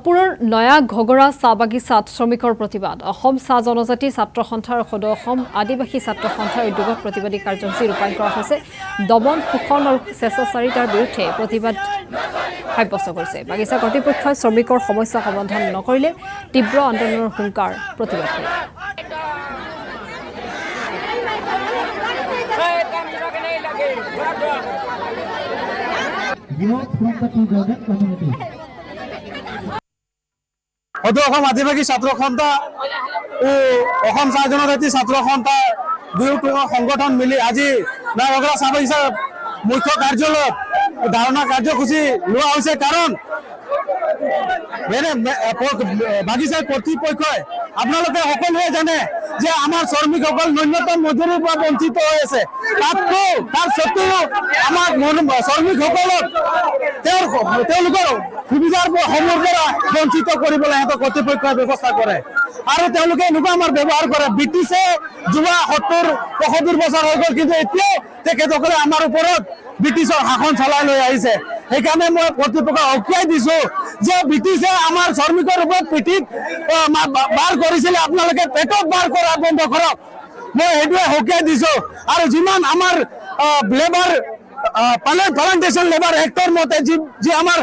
হাপুৰৰ নয়া ঘগৰা চাহ বাগিচাত শ্ৰমিকৰ প্ৰতিবাদ অসম চাহ জনজাতি ছাত্ৰ সন্থাৰ সদৌ অসম আদিবাসী ছাত্ৰ সন্থাৰ উদ্যোগত প্ৰতিবাদী কাৰ্যসূচী ৰূপায়ণ কৰা হৈছে দমন শোষণ আৰু স্বেচ্ছাচাৰিতাৰ বিৰুদ্ধে প্ৰতিবাদ সাব্যস্ত কৰিছে বাগিচা কৰ্তৃপক্ষই শ্ৰমিকৰ সমস্যা সমাধান নকৰিলে তীব্ৰ আন্দোলনৰ হুংকাৰ প্ৰতিবাদ কৰে অসম আদিবাসী ছাত্ৰ সন্থা ও অসম চাহ জনজাতি ছাত্ৰ সন্থা দুয়োটা সংগঠন মিলি আজি নয়াঘগৰা চাহ বাগিচাৰ মুখ্য কাৰ্যালয়ত ধাৰণা কাৰ্যসূচী লোৱা হৈছে কাৰণ বাগিচাৰ কৰ্তৃপক্ষই আপোনালোকে সকলোৱে জানে যে আমাৰ শ্ৰমিকসকল ন্যূনতম মজুৰিৰ পৰা বঞ্চিত হৈ আছে তাৰ সত্ত্বেও আমাৰ শ্ৰমিকসকলক তেওঁলোকৰ সুবিধাৰ সমূহৰ পৰা বঞ্চিত কৰিবলৈ সিহঁতৰ কৰ্তৃপক্ষই ব্যৱস্থা কৰে আৰু তেওঁলোকে এনেকুৱা আমাৰ ব্যৱহাৰ কৰে ব্ৰিটিছে যোৱা 70-75 বছৰ হৈ গ'ল কিন্তু এতিয়াও তেখেতসকলে আমাৰ ওপৰত ব্ৰিটিছৰ শাসন চলাই লৈ আহিছে সেইকাৰণে মই কৰ্তৃপক্ষক সকীয়াই দিছো যে ব্ৰিটিছে আমাৰ শ্ৰমিকৰ ওপৰত পিঠিত বাৰ কৰিছিলে আপোনালোকে পেটত বাৰ কৰা বন্ধ কৰক মই সেইটোৱে সকীয়াই দিছো আৰু যিমান আমাৰ লেবাৰ প্লান্টেশ্যন লেবাৰ এক্টৰ মতে যি আমাৰ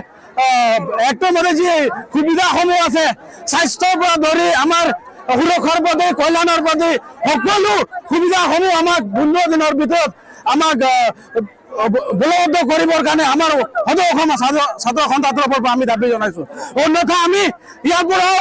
এক্টৰ মতে যি সুবিধাসমূহ আছে স্বাস্থ্যৰ পৰা ধৰি আমাৰ সুৰক্ষাৰ প্ৰতি কল্যাণৰ প্ৰতি সকলো সুবিধাসমূহ আমাক 15 দিনৰ ভিতৰত আমাক বলবদ্ধ কৰিবৰ কাৰণে আমাৰ সদৌ অসম ছাত্ৰ সন্থাৰ তৰফৰ পৰা আমি দাবী জনাইছো অন্যথা আমি ইয়াৰ পৰাও